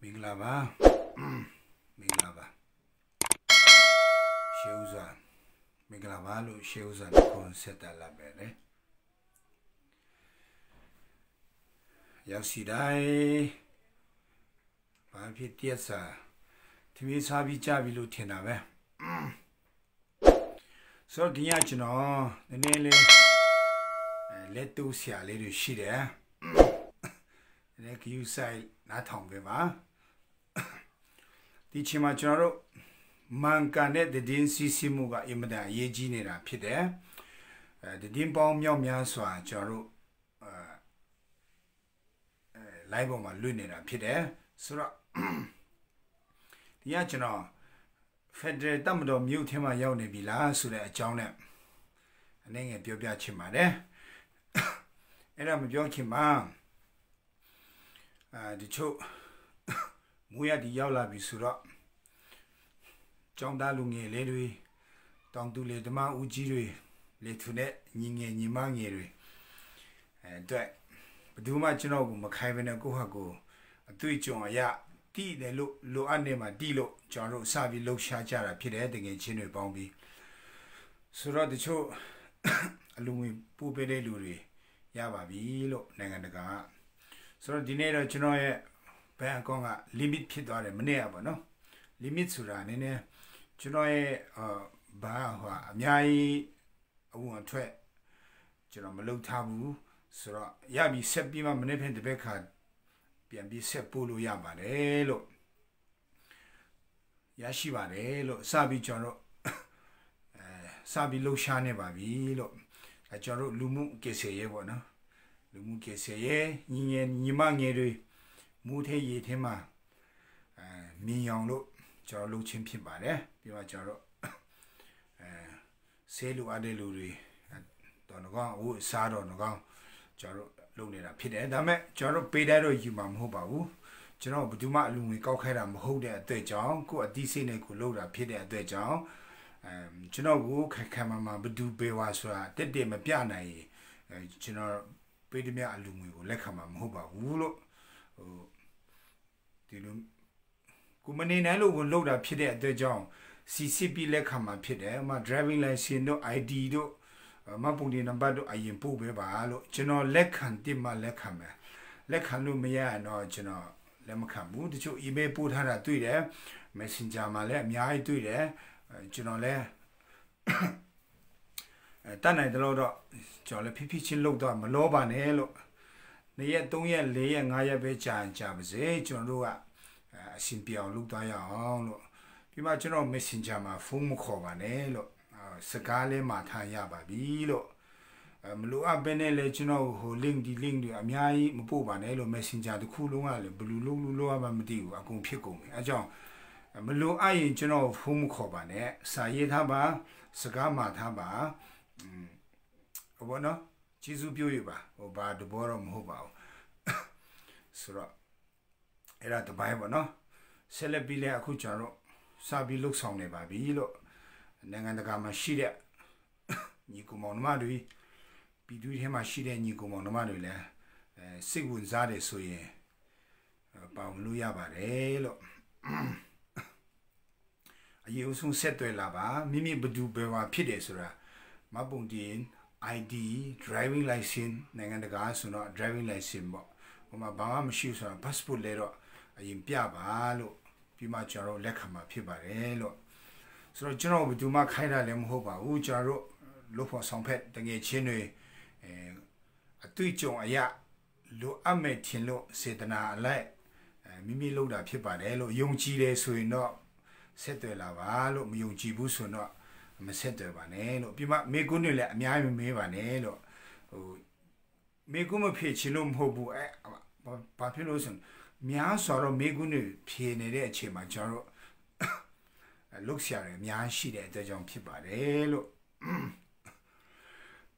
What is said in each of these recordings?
Minglava, Minglava, Sheuza, Minglavalo, Sheuza, Consetta la bene. Yasidai, Papitiesa, Timisabi Javilu Tinave. So, the Yachino, the nearly let to see a little shit there. Like you say, not home, Viva. The Chimacharo Mancanet, the Din Sissimuga Imada Yeginera Pide, the Dimbom Yomyaswa, Jaro Liboma Lunera Pide, Sura the Yachino Federal Damdo Mutima Yone Villa, Sura Jonet, and then a Biobia Chimade. And I'm joking, ma'am. The choke. We are the Yala Bisura John Dalungi, Ledui, Don do let the ma Ujiri, let to net, Ning Yimangiri. And that, but do much no Macavan Gohago, a Twitchon, a ya, tea, they look anima, Dilo, John Savi, look Shajara, Peter, and Chinny Bombi. Sura the choke, Alumi Pupede Luri, Yava Vilo, Nanganaga. So, dinero Chinoy. Bangonga limit pit or a manea, no? Limit Suran, Junoy, Baha, Miai, a woman twe, Jeromalo tabu, so Yabi Sepima Manepin the Becker, Biambi Sepulu Yabarelo Yashivarelo, Sabi Joro Sabi Lo Shane Babilo, a Joro Lumu Keseye, no? Lumu Keseye, Yimangeri. Mute Yetema Miyong Jaro Lu Chimpin Bare, Biwa Jaro Selu Adeluri, Donagon, Wu Sado Nogon, Jaro Lunera Pide, Dame, Jaro Pedero Yumam Hobawu, Jaro Buduma Lumi Kokera Hold at the John, go a decent Kuloda Pide at the John, Jano Wu Kamama Budu Bewasra, the Dema Piana, Jano Pedimia Lumi, Lekama Hoba Wulo. Kumani Nalo will load up Pide at the John. CCP Lekama Pide, my driving license, no ID, do Mapudi Nambado, I improve Balo, General Lekan Dima Lekame. Lekanu Mea no General Lemakamu, the two email put her at there, Messenger Male, Mia do there, General Tana the Lord, Jolly Pipichin looked on Maloba Nelo. Yet don't yet lay and I have a giant jabs, John Rua, Simpia looked on. You might know messenger my fum covanello, Sagale Mataya Babilo, Mlua Benele, you know, who linked the link to Amiai, Mubanello, messenger the Kulunga, Blue Lulu Mamadi, a compico, a John. Mlu I, you know, fum covane, Sayed Haba, Sagama Taba, Obana. Jizu Buiba, or by the bottom hobao. Sura era the Bible, no? Celebile Akucharo, Sabi looks on a babilo, Nangandagama Shida, Nikumon Madui, Bidu him a Shida Nikumon Madule, Sigun Zade Soye, Pauluya Barelo. You soon said to a lava, Mimi Budu Beva Pidesura, Mabundin. ID, driving license, Nangandaga, so not driving license, my Bama shoes on passport letter, I in Piabalo, Pimacharo, Lekama, Pibarelo. So, General, we do my kind of Lemhoba, Ujaro, look for some pet, the Chinue, a Tuicho, a ya, Lo Ametino, Setana, light, Mimi Loda Pibarelo, Young Chile, so you know, Settle Lavalo, Young Jibuso, not. Messenger Vanelo, Pima Megunilla, Miami Vanelo, Meguma Pitchilum Hobu, Papiloson, Mia Soro Megunu, Pienere Chimacharo, Luxury, Mia Shide, the John Pibarelo.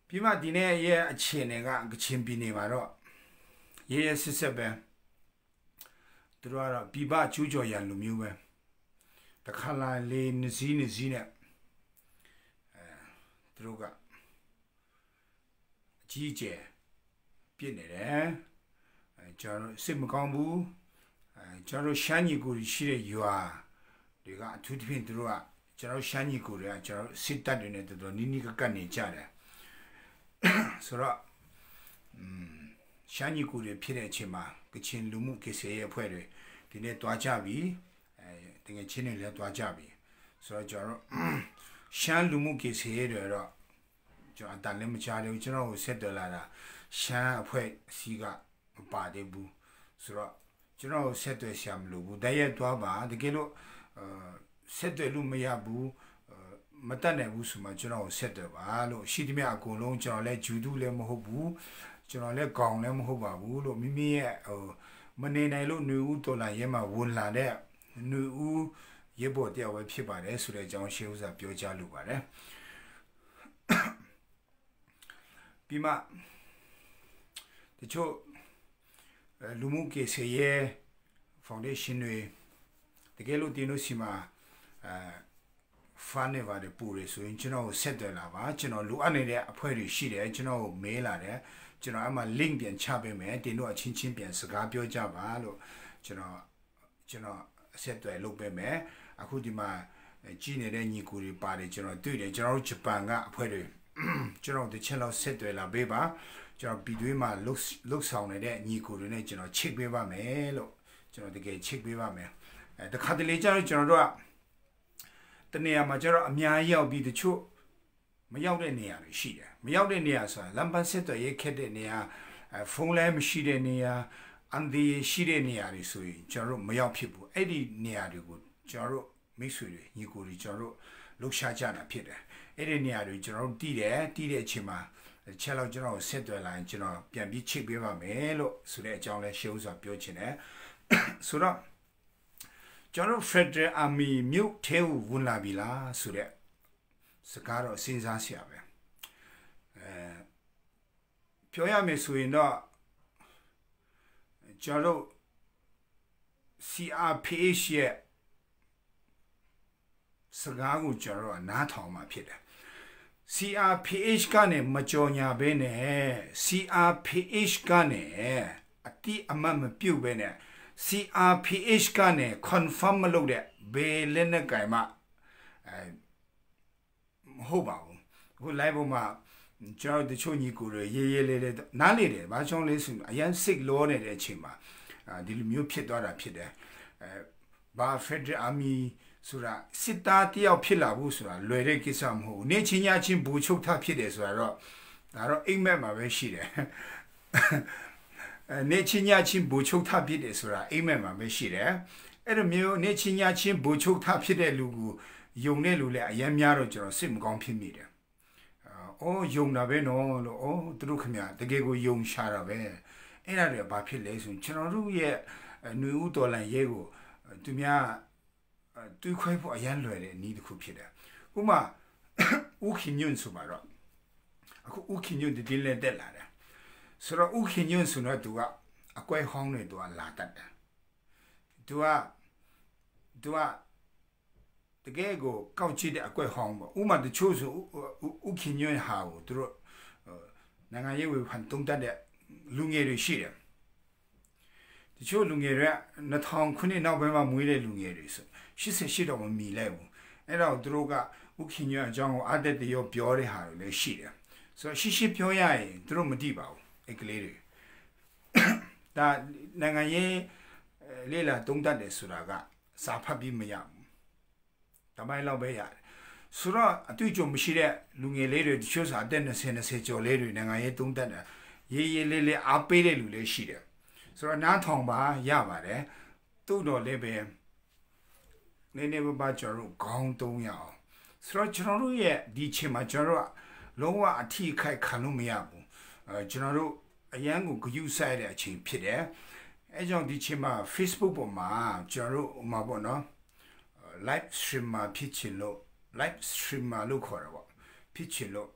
Pima Dine, ye a chinega, Chimpini Maro. Yes, Sebe. Dura Biba Jujo Yalumu. The color lane Zina. Droga Gije Pienere John Simcombu 저로 샤니고 시레 유아 내가 두티핀 들어와 저로 샤니고야 저 시다르네도 니니가 간니 자래 서로 샤니고를 필요했지만 그 친루무 계세에 보여를 디네 도와잡이 등에 친을 도와잡이 서로 저로 샤루무 계세에로 저 안달레무 자료 저로 세더라라 샤 앞에 시가 바데부 서로 저로 세더 샴루부 다이에 도와봐 되게로 세더루 마야부 맞다네 부스마 저로 세더봐로 시디메 아고롱 저래 주두레 뭐부 저래 강레 뭐바부로 미미에မနေနိုင်လို့ 누우 돌아 예마 원라တဲ့ 누우 예보 တယောက်ပဲဖြစ်ပါတယ်ဆိုတဲ့အကြောင်းရှင်းဥစွာပြောကြားလိုပါတယ်ပြီးမှတချို့လူမှုကေဆေရဲ့ foundation တွေတကယ်လို့တင်လို့ရှိမှာfan တွေပါတယ်ပူရဆိုရင်ကျွန်တော်ကိုဆက်သွယ်လာပါကျွန်တော်လိုအပ်နေတဲ့အဖွဲ့တွေရှိတယ်ကျွန်တော်ကိုမေးလာတယ်ကျွန်တော်အမှ link ပြန်ချပေးမယ်တင်တော့အချင်းချင်းပြန်စကားပြောကြပါလို့ကျွန်တော်အဆက်အသွယ်လုပ်ပေးမယ်အခုဒီမှာကြည်နေတဲ့ညီကိုတွေပါတယ်ကျွန်တော်တွေ့တယ်ကျွန်တော်တို့ဂျပန်ကအဖွဲ့တွေကျွန်တော်တစ်ချက်လောက်ဆက်သွယ်လာပေးပါကျွန်တော်ပြည်တွင်းမှာလုတ်ဆောင်နေတဲ့ညီကိုတွေနဲ့ကျွန်တော်ချိတ်ပေးပါမယ်လို့ကျွန်တော်တကယ်ချိတ်ပေးပါမယ်တခါတလေကျတော့ကျွန်တော်တို့ကတနေရာမှာကျတော့အများကြီးရောက်ပြီးတချို့မရောက်တဲ့နေရာတွေရှိတယ်မရောက်တဲ့နေရာဆိုတာလမ်းပန်းဆက်သွယ်ရေးခက်တဲ့နေရာဖုန်းလိုင်းမရှိတဲ့နေရာအန်ဒီရှိတဲ့နေရာတွေဆိုရင်ကျွန်တော်တို့မရောက်ဖြစ်ဘူးအဲ့ဒီနေရာတွေကိုကျွန်တော်တို့မိတ်ဆွေတွေညီကိုတွေကျွန်တော်တို့လှုပ်ရှားကြတာဖြစ်တယ်အဲ့ဒီနေရာတွေကျွန်တော်တို့တီးတဲ့အချိန်မှာချက်လောက်ကျွန်တော်ဆက်သွယ်လာရင်ကျွန်တော်ပြန်ပြီးချိတ်ပေးပါမယ်လို့ဆိုတဲ့အကြောင်းလဲရှင်းဥစွာပြောချင်တယ်ဆိုတော့ကျွန်တော် Federal Army မြို့ထဲကိုဝင်လာပြီလားဆိုတဲ့စကားတော့စဉ်းစားစရာပဲပြောရမယ်ဆိုရင်တော့ကျွန်တော် CRPH ရဲ့စကားကိုကျွန်တော်နားထောင်မှာဖြစ်တယ် CRPH ကနေမကြော်ညာဘဲနဲ့ CRPH ကနေအတိအမှတ်မပြုတ်ဘဲနဲ့ CRPH ကနေ confirm မလုပ်တဲ့ဘယ်လက်နဲ့ကြိုင်မှမဟုတ်ပါဘူးအခု live ပေါ်မှာကျွန်တော်တချို့ညီကိုတွေရေးလေးနားလေတယ်ဘာကြောင့်လဲဆိုအရန်စိတ်လောနေတဲ့အချိန်မှာဒီလိုမျိုးဖြစ်သွားတာဖြစ်တယ်ဘာ Federal Army ဆိုတာစစ်သားတယောက်ဖြစ်လာဖို့ဆိုတာလွယ်တဲ့ကိစ္စမဟုတ်ဘူးနေချင်းညချင်းဘူချုပ်ထားဖြစ်တယ်ဆိုတာတော့ဒါတော့အိမ်မက်မှာပဲရှိတယ်နေချင်းညချင်းဘူချုပ်ထားဖြစ်တယ်ဆိုတာအိမ်မက်မှာပဲရှိတယ်အဲ့လိုမျိုးနေချင်းညချင်းဘူချုပ်ထားဖြစ်တဲ့လူကိုယုံတဲ့လူလည်းအများများတော့ကျွန်တော်စိတ်မကောင်းဖြစ်မိတယ်အော်ယုံတာပဲနော်လို့အော်သူတို့ခင်ဗျာတကယ်ကိုယုံရှာတာပဲအဲ့ဒါတွေဘာဖြစ်လဲဆိုရင်ကျွန်တော်တို့ရဲ့ຫນွေဦးတော်လန်ရဲကိုသူများတွေးခွဲဖို့အရန်လွယ်တဲ့နည်းတစ်ခုဖြစ်တယ်ဥပမာဦးခင်ညွန့်ဆိုပါတော့အခုဦးခင်ညွန့်ဒီလက်တက်လာတယ်ဆိုတော့ဦးခင်ညွန့်ဆိုတော့သူကအကွဲဟောင်းတွေသူကလာတတ်တယ်သူကတကယ်ကိုကောက်ကြည့်တဲ့အကွက်ဟောင်းပေါ့ဥမာတချို့ဆိုဥခင်ညွန့်ဟာကိုသူတို့နိုင်ငံရေးဝေဖန်တုံးတက်တဲ့လူငယ်တွေရှိတယ်တချို့လူငယ်တွေ2000ခုနှစ်နောက်ပိုင်းမှာမွေးတဲ့လူငယ်တွေဆို88တော့မမီလဲဘူးအဲ့တော့သူတို့ကဥခင်ညွန့်အကြောင်းကိုအတက်တရောပြောတဲ့ဟာတွေလည်းရှိတယ်ဆိုတော့ရှိပြောရရင်သူတို့မသိပါဘူးအဲ့ကလေးတွေဒါနိုင်ငံရေးလေ့လာတုံးတက်တယ်ဆိုတာကစာဖတ်ပြီးမရဘူးတမိုင်းလောက်ပဲရတယ်ဆိုတော့အတွေ့အကြုံမရှိတဲ့လူငယ်လေးတွေတချို့စာအသက်20ကျော်လေးတွေနိုင်ငံရေးသုံးသပ်တာရေးလေးအားပေးတဲ့လူလေးရှိတယ်ဆိုတော့နားထောင်ပါရပါတယ်သူ့တော်လေးပဲနည်းနည်းပါကျွန်တော်တို့ခေါင်းသုံးရအောင်ဆိုတော့ကျွန်တော်တို့ရဲ့ဒီချိန်မှာကျွန်တော်တို့လုံးဝအထီးခိုက်ခံလို့မရဘူးကျွန်တော်တို့အရန်ကိုဂရုစိုက်တဲ့အချိန်ဖြစ်တယ်အဲကြောင့်ဒီချိန်မှာ Facebook ပေါ်မှာကျွန်တော်တို့ဟိုမှာပေါ့နော်live streamer ဖြစ်ချင်လို့ live streamer လို့ခေါ်တာပေါ့ဖြစ်ချင်လို့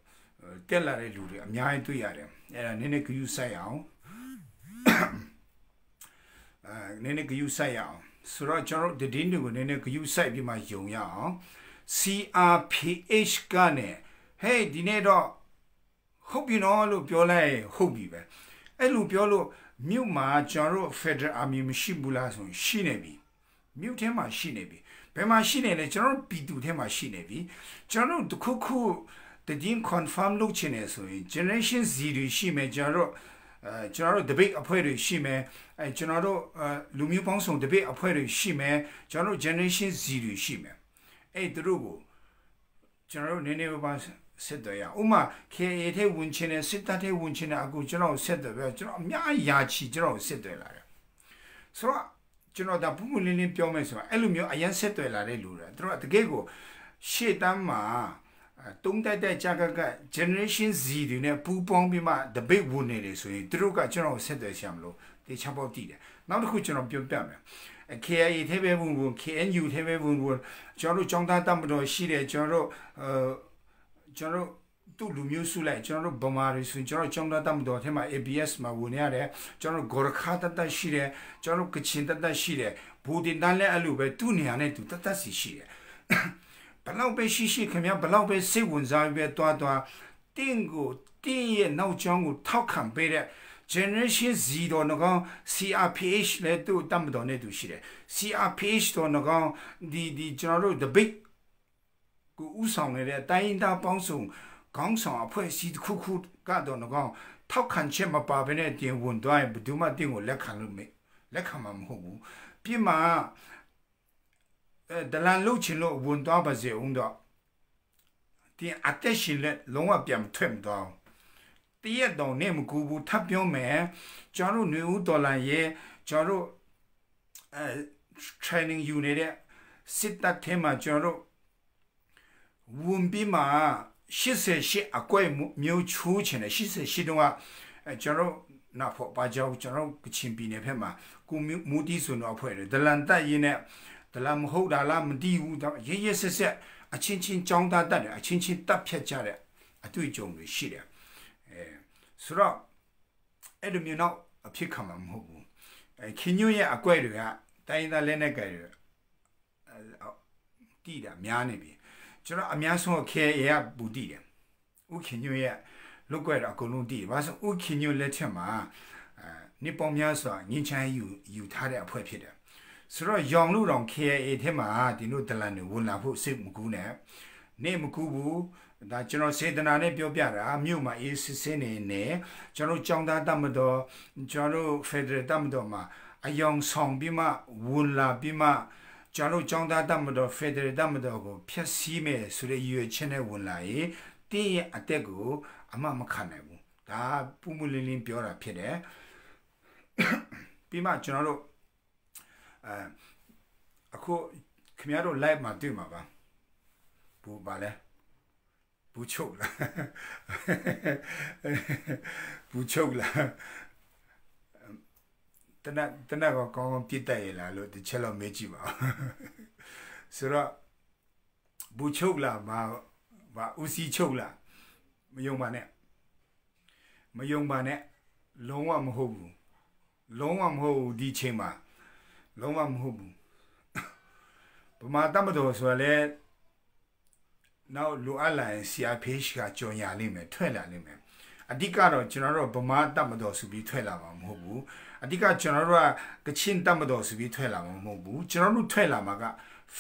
တက်လာတဲ့လူတွေအများကြီးတွေ့ရတယ်အဲ့ဒါနည်းနည်းဂရုစိုက်အောင်နည်းနည်းဂရုစိုက်အောင်ဆိုတော့ကျွန်တော်တို့တင်းတွေကိုနည်းနည်းဂရုစိုက်ပြီးမှယုံရအောင် CRPH ကနေဟေးဒီနေ့တော့ဟုတ်ပြီနော်လို့ပြောလိုက်ဟုတ်ပြီပဲအဲ့လိုပြောလို့ မြို့မှာကျွန်တော်တို့ Federal Army မရှိဘူးလားဆိုရင်ရှိနေပြီမြို့ထဲမှာရှိနေပြီဘယ်မှာရှိနေလဲကျွန်တော်တို့ပြည်သူထဲမှာရှိနေပြီကျွန်တော်တို့တခုခုတည်င်း confirm လုပ်ချင်နေဆိုရင် generation Z တွေရှိမယ်ကျွန်တော်တို့ debate အဖွဲ့တွေရှိမယ်ကျွန်တော်တို့လူမျိုးပေါင်းစုံ debate အဖွဲ့တွေရှိမယ်ကျွန်တော်တို့ generation Z တွေရှိမယ်သူတို့ကိုကျွန်တော်တို့နည်းနည်းပါးဆက်တယ်ရဥမာ KA ထဲဝင်ချင်တဲ့စစ်တပ်ထဲဝင်ချင်တဲ့အခုကျွန်တော်ဆက်တယ်ပဲကျွန်တော်အများကြီးယာချီကျွန်တော်ဆက်တယ်လာတယ်ဆိုတော့ကျွန်တော်ဒါပုံမှန်လင်းလင်းပြောမယ်ဆိုတော့အဲ့လိုမျိုးအရင်ဆက်တယ်လာတဲ့လူတွေသူတို့တကယ်ကိုရှေ့တန်းမှာတုံးတိုက်ကြာက generation Z တွေနဲ့ပူးပေါင်းပြီးမှ debate ဝင်နေတယ်ဆိုရင်သူတို့ကကျွန်တော်ဆက်တယ်ရှာမလို့တေချပေါက်တည်တယ်နောက်တစ်ခုကျွန်တော်ပြောပြမယ်KIA ထဲပဲဝင် KNU ထဲပဲဝင်ကျွန်တော်တို့ကျောင်းသားတပ်မတော်ရှိတယ်ကျွန်တော်တို့သူ့လူမျိုးစုလိုက်ကျွန်တော်တို့ဗမာတွေဆိုကျွန်တော်ကျောင်းသားတပ်မတော်ထဲမှာ ABS မှာဝင်ရတယ်ကျွန်တော်ဂေါ်ရခါတတ်ရှိတယ်ကျွန်တော်ကချင်တတ်ရှိတယ်ဘူတင်တန်းလည်းအဲ့လိုပဲသူ့နေရာနဲ့သူတတ်စီရှိတယ်ဘလောက်ပဲရှိခင်ဗျာဘလောက်ပဲစိတ်ဝင်စားပဲတွားတင်းကိုတင်းရဲ့နောက်ကျောင်းကိုထောက်ခံပေးတဲ့generation Z တော့ငေါ CRPH လည်းသူ့တတ်မတော်နဲ့သူရှိတယ် CRPH တော့ငေါဒီကျွန်တော်တို့ debate ကိုဥဆောင်နေတဲ့တိုင်းသားပေါင်းစုံခေါင်းဆောင်အဖွဲ့အစည်းတစ်ခုခုကတော့ငေါထောက်ခံချက်မပါဘဲနဲ့တင်ဝင်သွားရင်ဘယ်သူမှတင်ကိုလက်ခံမှာမဟုတ်ဘူးပြီးမှဒလန်လုတ်ချင်လို့ဝင်သွားပါစေဦးတော့တင်အသက်ရှင်လက်လုံးဝပြန်ထွက်မသွားတရက်တော့နေမကူဘူးထပ်ပြောမယ်ကျွန်တော်တို့နေဦးတော်လန်ရဲ့ကျွန်တော်တို့training ယူနေတဲ့စစ်တပ်ထဲမှာကျွန်တော်တို့ဝန်ပြီးမှ88အကွဲမျိုးချိုးချင်တယ်88တုန်းကကျွန်တော်နာဖို့ပါကြောကျွန်တော်ကချင်ပြည်နယ်ဖက်မှာကိုမူတီဆိုတော့အဖွဲ့တယ်ဒလန်တက်ရင်းနဲ့ဒလန်မဟုတ်တာလားမသိဘူးရဲဆက်အချင်းချင်းကြောင်းသားတက်တယ်အချင်းချင်းတပ်ဖြတ်ကြတဲ့အတွေ့အကြုံတွေရှိတယ်ဆိုတော့အဲ့ဒီမျိုးတော့အဖြစ်ခံမှာမဟုတ်ဘူးခင်ညွန့်ရဲ့အကွဲတွေကတိုင်းသားလက်နဲ့ကြိုင်တွေတီးတာများနေပြီကျွန်တော်အများဆုံး KA ကပူတီးတယ်ဥခင်ညွန့်ရဲ့လုတ်ကွဲတော့အကုန်လုံးတီးဘာလို့ဥခင်ညွန့်လက်ထက်မှာနေပေါများစွာငင်းချမ်းယူထားတဲ့အဖွဲ့ဖြစ်တယ်ဆိုတော့ရောင်လူတော် KA ထဲမှာဒီလိုဒလန်တွေဝင်လာဖို့စိတ်မကူးနဲ့နေမကူးဘူးဒါကျွန်တော်စေတနာနဲ့ပြောပြတာမြို့မှာအေးစစ်စင်းနေကျွန်တော်ကျောင်းသားတမတော်ကျွန်တော် Federal တမတော်မှာအယောင်ဆောင်ပြီးမှဝင်လာပြီးမှကျွန်တော်ကျောင်းသားတမတော် Federal တမတော်ကိုဖျက်ဆီးမယ်ဆိုတဲ့ရွေးချက်နဲ့ဝင်လာရင်တင်းရဲ့အတက်ကိုအမှမခံနိုင်ဘူးဒါပူမူလင်းလင်းပြောတာဖြစ်တယ်ပြီးမှကျွန်တော်တို့အခုခင်ဗျားတို့ live မှာတွေ့မှာပါဘူးပါလဲဘူးချုပ်လားဘူးချုပ်လားတနက်ကောင်းပြစ်တက်ရလားလို့ဒီချက်တော့မေးကြည့်ပါဆိုတော့ဘူးချုပ်လားဘာဦးစီးချုပ်လားမယုံပါနဲ့လုံးဝမဟုတ်ဘူးဒီချိန်မှာလုံးဝမဟုတ်ဘူးဗမာတမတော်ဆိုလဲနောက်လိုအပ်လာရင် CRPH ကကြော်ညာလိမ့်မယ်ထွက်လာလိမ့်မယ်အဓိကတော့ကျွန်တော်တို့ဗမာတမတော်ဆိုပြီးထွက်လာမှာမဟုတ်ဘူးအဓိကကျွန်တော်တို့ကချင်တမတော်ဆိုပြီးထွက်လာမှာမဟုတ်ဘူးကျွန်တော်တို့ထွက်လာမှာက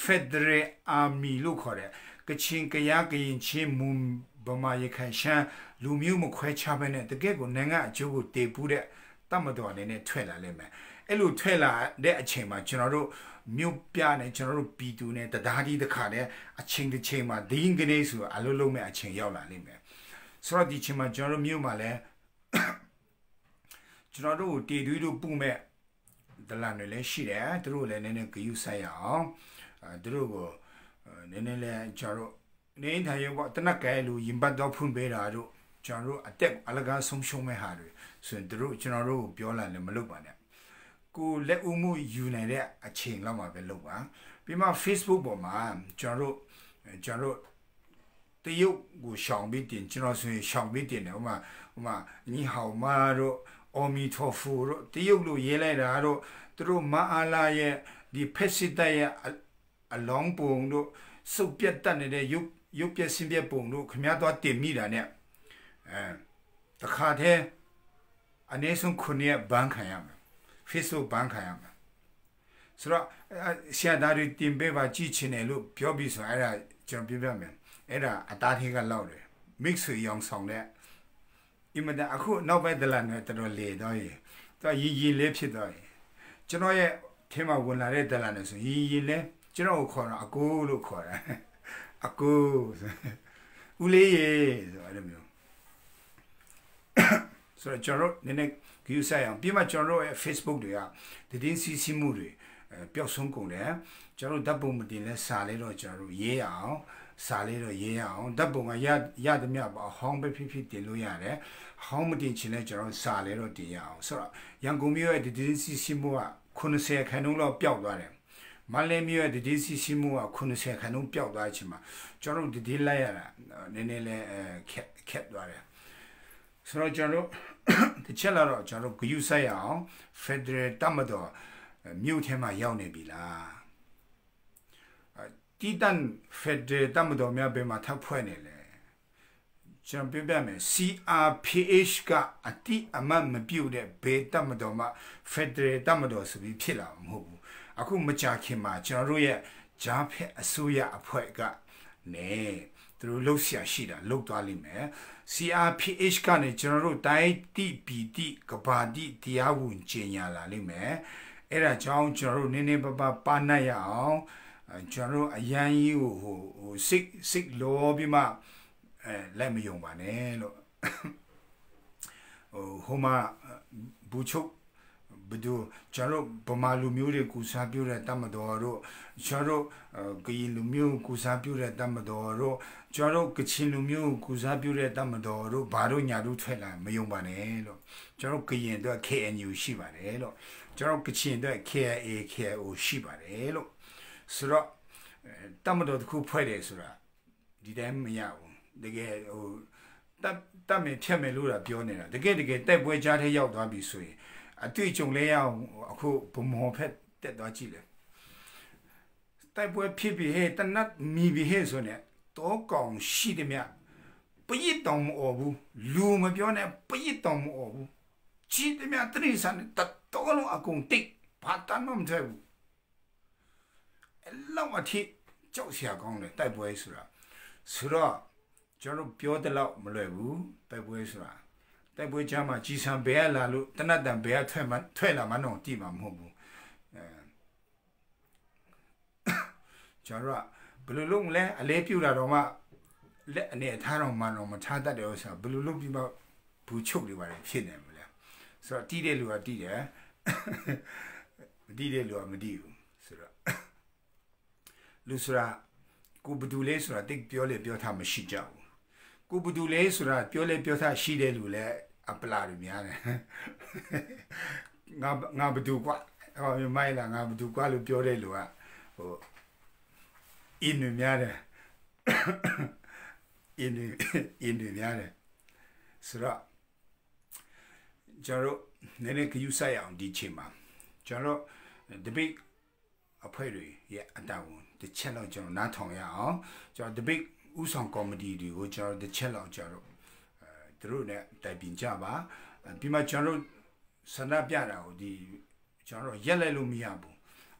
Federal Army လို့ခေါ်တဲ့ကချင်ကယားကရင်ချင်းမွန်ဗမာရခိုင်ရှမ်းလူမျိုးမခွဲခြားဘဲနဲ့တကယ့်ကိုနိုင်ငံအကျိုးကိုတည်ပူးတဲ့တမတော်အနေနဲ့ထွက်လာလိမ့်မယ်အဲ့လိုထွက်လာတဲ့အချိန်မှာကျွန်တော်တို့မြို့ပြနဲ့ကျွန်တော်တို့ပြည်သူနဲ့တရားဒီတခါနဲ့အချိန်တစ်ချိန်မှာဒင်းကနေဆိုအလုံးလုံးမဲ့အချိန်ရောက်လာလိမ့်မယ်ဆိုတော့ဒီချိန်မှာကျွန်တော်တို့မြို့မှာလဲကျွန်တော်တို့တည်တွေးတို့ပုံမဲ့ဒလန်တွေလည်းရှိတယ်သူတို့လည်းနည်းနည်းဂရုစိုက်ရအောင်သူတို့ကိုနည်းနည်းလည်းကျွန်တော်တို့နေထိုင်ရောတနက်ကဲလူရင်ပတ်တော့ဖွင့်ပေးတာတို့ကျွန်တော်တို့အတက်အလကားဆုံးရှုံးမဲ့ဟာတွေဆိုရင်တို့ကျွန်တော်တို့ပြောလာလည်းမလုပ်ပါနဲ့ကိုလက်ဦးမှုယူနိုင်တဲ့အချိန်လောက်မှာပဲလုပ်ပါပြီးမှ Facebook ပေါ်မှာကျွန်တော်တို့တရုတ်ကိုရှောင်ပြီးတင်ကျွန်တော်ဆိုရင်ရှောင်ပြီးတင်တယ်ဥမာညီဟောင်မာတို့အော်မီထော်ဖူတို့တရုတ်လိုရေးလိုက်တာတို့သူတို့မအားလာရဲ့ဒီဖက်စစ်တပ်ရဲ့အလောင်းပုံတို့စုပ်ပြတ်တတ်နေတဲ့ရုပ်ပြက်စင်ပြက်ပုံတို့ခမည်းတော်တင်မိတာနဲ့တခါတည်း 안에서 코니에 방카야면 페이스북 방카야면 그래서 시아다리 팀배바 지치네로 벼비서 알아 좀 비벼면 에라 아다티가 나오래 믹스 영상에 이마다 아쿠 나베들라네 들어레더이 또 이이레ဖြစ်တော့ ကျွန်တော်ရဲ့ 테마 원라레들라네서 이이레 ကျွန်တော်ကိုခေါ်တော့အကူလို့ခေါ်တာ 아꾸 울레예 이러면 그래서 저로 내내 교사야 비마 저로의 페이스북도야 드딘 시시무리 뼈송공래 저로 답보문들에 사례로 저로 예야오 사례로 예야오 답보가 야야드며 홍배 피피 딜로야래 홍무딘 친에 저로 사례로 딜야오 그래서 양공묘의 드딘 시시무와 코너세 가능로 뼈도래 말레미의 디디시 시무와 쿠누세 가능 뼈도 하지만 저는 디딜라야라 내내래 캣도래 서로 저로 대체라로 저로 그유사야 페드레 담도 뮤테마 야오네빌라 디단 페드레 담도 몇배마 탑포에네래 좀 비벼면 CRPH가 아티 아마 뮤데 베 담도마 페드레 담도 수비 필라 뭐고 아쿠 마자키마 저로의 자페 아수야 아포가 네 들어 로시아 시다 lok도알리메 CRPH 간에 저로 다이티 비티 그바디 디아운 제냐라리메 에라 자운 저로 네네바바 빠나야အောင် 저로 아얀이고 식 로비마လက်မယုံပါနဲ့လို့ဟိုမှာဘူချုပ်ဘဒူကျွန်တော်ဗမာလူမျိုးတွေကူစားပြုတဲ့တမတော်တို့ကျွန်တော်ကရင်လူမျိုးကူစားပြုတဲ့တမတော်တို့ကျွန်တော်ကချင်လူမျိုးကူစားပြုတဲ့တမတော်တို့ဘာတို့ညာတို့ထွက်လာမယုံပါနဲ့လို့ကျွန်တော်ကရင်အတွက် KNU ရှိပါတယ်လို့ကျွန်တော်ကချင်အတွက် KIA KIO ရှိပါတယ်လို့ဆိုတော့တမတော်တစ်ခုဖွဲ့တယ်ဆိုတာဒီတိုင်းမရဘူးတကယ်ဟိုတတ်မယ်ဖြတ်မယ်လို့တာပြောနေတာတကယ်တိုက်ပွဲကြားထဲရောက်သွားပြီဆိုရင်အတွေ့အကြုံလဲရအောင်အခုဘုံမော်ဖက်တက်သွားကြည့်လေတိုက်ပွဲဖြစ်ပြီးဟဲ့တနတ်မီပြီးဟဲ့ဆိုနေတော့ကောင်ရှိတယ်မြပရစ်တောင်မអော်ဘူးလူမပြောနဲ့ပရစ်တောင်မអော်ဘူးကြည့်တယ်မြတရိစံတတော်လုံးအကုန်တိတ်ဘာတမ်းမှမထွက်ဘူးအလောက်အထိကြောက်စရာကောင်းတယ်တိုက်ပွဲဆိုတာဆိုတော့ကျွန်တော်ပြောတဲ့လောက်မလွယ်ဘူးတိုက်ပွဲဆိုတာတိုက်ပွဲကြမှာကြီးစံဘဲလာလို့တနတ်တန်ဘဲထွက်လာမှတော့တိမှာမဟုတ်ဘူးကျွန်တော်ဘယ်လိုလုပ်မလဲအလဲပြူတာတော့မှလက်အနေထားတော့မှတော့မထားတတ်တယ်ဆိုတော့ဘယ်လိုလုပ်ပြီးမှဘူးချုပ်နေပါလေဖြစ်နေမလဲဆိုတော့တီးတဲ့လူကတီးတယ်မတီးတဲ့လူကမတီးဘူးဆိုတော့လူဆိုတာကိုဘဒူလေးဆိုတာတိတ်ပြောလေပြောထားမရှိကြဘူးကိုဘဒူလေးဆိုတာပြောလေပြောထားရှိတဲ့လူလည်းအပလာတွေများတယ်ငါဘဒူကွာဟောမိုင်းလာငါဘဒူကွာလို့ပြောတဲ့လူကဟိုအင်းတွေများတယ်အင်းတွေများတယ်ဆိုတော့ကျွန်တော်နည်းနည်းကြည့်ဆိုင်အောင်ဒီချိန်မှာကျွန်တော်ဒီဘိတ်အဖွဲ့တွေရဲ့အတောင်တစ်ချက်လောက်ကျွန်တော်နားထောင်ရအောင်ကျွန်တော်ဒီဘိတ်ဥဆောင်ကော်မတီတွေကိုကျွန်တော်တစ်ချက်လောက်ကျွန်တော်သူတို့နဲ့တိုင်ပင်ကြပါပြီးမှကျွန်တော်ဆန္ဒပြတာကိုဒီကျွန်တော်ရက်လိုက်လို့မရဘူး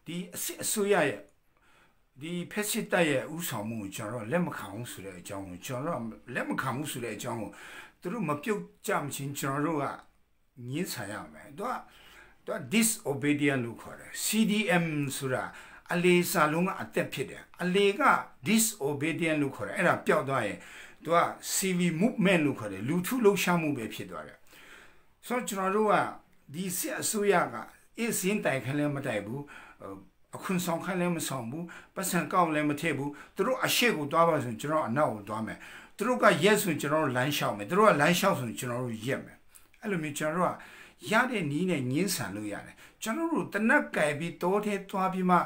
ဒီအစိုးရရဲ့ဒီဖက်စစ်တပ်ရဲ့ဥဆောင်မှုကိုကျွန်တော်လက်မခံဘူးဆိုတဲ့အကြောင်းကိုကျွန်တော်လက်မခံဘူးဆိုတဲ့အကြောင်းကိုသူတို့မပြုတ်ကြမချင်းကျွန်တော်တို့ကညှင်းဆန်ရမယ်သူက disobedient လို့ခေါ်တယ် CDM ဆိုတာအလေးစားလုံးကအသက်ဖြစ်တယ်အလေးက disobedient လို့ခေါ်တယ်အဲ့ဒါပျောက်သွားရင်သူက civil movement လို့ခေါ်တယ်လူထုလှုပ်ရှားမှုပဲဖြစ်သွားတယ်ဆိုတော့ကျွန်တော်တို့ကဒီစစ်အစိုးရကအစင်းတိုင်ခလည်းမတိုင်ဘူးအခုဆောင်ခလည်းမဆောင်ဘူးပတ်စံကောက်လည်းမထည့်ဘူးသူတို့အရှိကိုတွားပါဆိုကျွန်တော်အနောက်ကိုတွားမယ်သူတို့ကရက်ဆိုကျွန်တော်လမ်းလျှောက်မယ်သူတို့ကလမ်းလျှောက်ဆိုကျွန်တော်တို့ရက်မယ်အဲ့လိုမျိုးကျွန်တော်တို့ကရတဲ့နီးနဲ့ညှင်းဆန်လို့ရတယ်ကျွန်တော်တို့တနက်ကြိုက်ပြီးတောထဲသွားပြီးမှ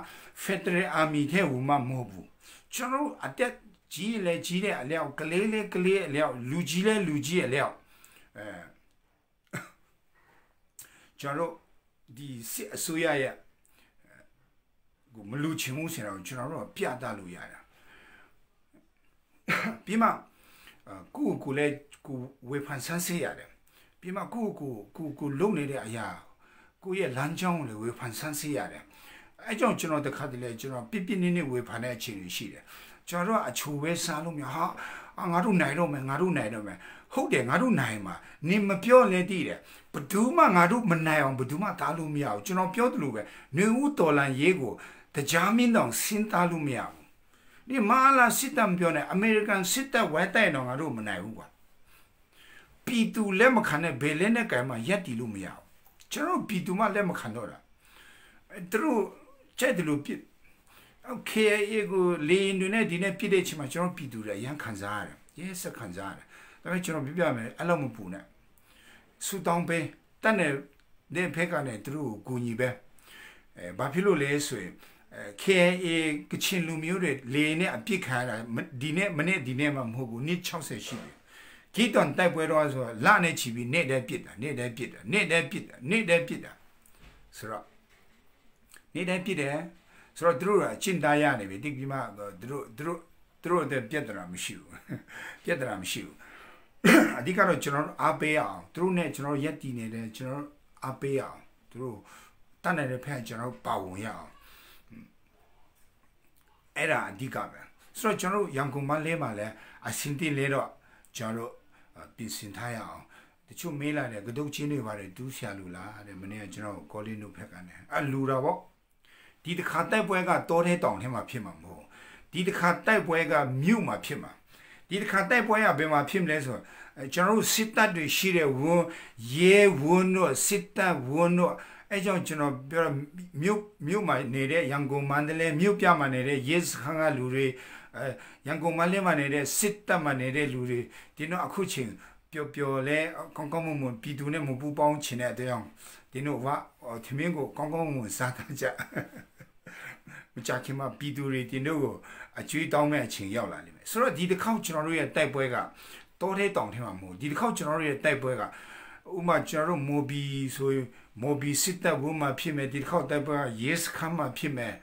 Federal Army ထဲဟိုမှမဟုတ်ဘူးကျွန်တော်တို့အတက်ကြီးလေကြီးတဲ့အလျောက်ကလေးလေကလေးအလျောက်လူကြီးလေလူကြီးအလျောက်ကျွန်တော်ဒီစစ်အစိုးရရဲ့ကိုမလူချင်မှုဆိုတော့ကျွန်တော်တို့ပြသလို့ရတာပြီးမှကိုလည်းကိုဝေဖန်ဆန်းစစ်ရတယ် ပြီးမှကိုလုံနေတဲ့အရာကိုရဲ့လမ်းကြောင်းလေဝေဖန်ဆန်းစစ်ရတယ်အဲကြောင့်ကျွန်တော်တခါတလေကျွန်တော်ပြနေနေဝေဖန်တဲ့အခြေအနေရှိတယ်ကျွန်တော်အချိုပဲစားလို့မရဟာငါတို့နိုင်တော့မယ်ဟုတ်တယ်ငါတို့နိုင်မှာနင်မပြောလဲတည်တယ်ဘယ်သူမှငါတို့မနိုင်အောင်ဘယ်သူမှသားလို့မရဘူးကျွန်တော်ပြောသလိုပဲຫນွေဦးတော်လန်ရေးကိုတရားမင်းတောင်စဉ်းသားလို့မရဘူးဒီမာလာစစ်တပ်ပြောနေအမေရိကန်စစ်တပ်ဝဲတိုက်တော့ငါတို့မနိုင်ဘူးကွာပြည်သူလက်မခံတဲ့ဘယ်လဲနဲ့ကံမှရက်တီလို့မရဘူးကျွန်တော်ပြည်သူမှလက်မခံတော့တာသူတို့ကျဲတယ်လို့ပြစ်KIA ကိုလေရင်တွေနဲ့ဒီနေ့ပြစ်တဲ့ချိန်မှာကျွန်တော်ပြည်သူတွေအရန်ခံစားရတယ်ရဲစက်ခံစားရတယ်ဒါပေမဲ့ကျွန်တော်ပြပြမယ်အဲ့လိုမပူနဲ့ဆူတောင်းပေးတက်တဲ့ဖက်ကနဲ့သူတို့ကိုကူညီပဲဘာဖြစ်လို့လဲဆိုရင်KIA ကချင်လူမျိုးတွေလေနဲ့အပြစ်ခံရတာဒီနေ့မနေ့ဒီနေ့မှမဟုတ်ဘူးနေ့60ရှိပြီကြီးတန်တိုက်ပွဲတော့ဆိုလနဲ့ချီပြီးနေ့တည်းပြစ်တာဆိုတော့နေ့တည်းပြစ်တယ်ဆိုတော့သူတို့ကအချင်းသားရနေပြီတိကိမသူတို့တဲ့ပြက်တရာမရှိဘူးအဓိကတော့ကျွန်တော်အားပေးအောင်သူတို့နဲ့ကျွန်တော်ရက်တည်နေတယ်ကျွန်တော်အားပေးအောင်သူတို့တတ်နေတဲ့ဖက်ကျွန်တော်ပါဝင်ရအောင်အဲ့ဒါအဓိကပဲဆိုတော့ကျွန်တော်ရန်ကုန်မှာလဲမှာလဲအစင်တင်လဲတော့ကျွန်တော်ပြင်ဆင်ထားရအောင်တချို့မေးလာတယ်ကတုတ်ချင်းတွေပါတယ်တူးဆရာလူလားတဲ့မနေ့ကကျွန်တော်ကောလင်းတို့ဖက်ကနေလူတာပေါ့ဒီတစ်ခါတိုက်ပွဲကတောထဲတောင်ထဲမှာဖြစ်မှာမဟုတ်ဒီတစ်ခါတိုက်ပွဲကမြို့မှာဖြစ်မှာဒီတစ်ခါတိုက်ပွဲကဘယ်မှာဖြစ်မလဲဆိုကျွန်တော်တို့စစ်တပ်တွေရှိတဲ့ဝန်ရဲဝန်တို့စစ်တပ်ဝန်တို့အဲကြောင့်ကျွန်တော်ပြောမြို့မှာနေတဲ့ရန်ကုန်မန္တလေးမြို့ပြမှာနေတဲ့ရဲစခန်းကလူတွေရန်ကုန်မန္တလေးမှာနေတဲ့စစ်တပ်မှာနေတဲ့လူတွေဒီတော့အခုချိန်ပျော်လဲကောင်းမွန်ပြည်သူနဲ့မပူပေါင်းချင်တဲ့အတောင်ဒီတော့ထမင်းကိုကောင်းမွန်စားတာကြမကြခင်မှာပြည်သူတွေဒီတော့ကိုအကျွေးတောင်းမဲ့အချိန်ရောက်လာလိမ့်မယ်ဆိုတော့ဒီတစ်ခေါက်ကျွန်တော်တို့ရဲ့တိုက်ပွဲကတောထဲတောင်ထဲမှာမဟုတ်ဒီတစ်ခေါက်ကျွန်တော်တို့ရဲ့တိုက်ပွဲကဥမာကျွန်တော်တို့မိုဘီဆိုရင်မိုဘီစစ်တပ်ဘုံမှာဖြစ်မယ်ဒီတစ်ခေါက်တိုက်ပွဲကရဲစခန်းမှာဖြစ်မယ်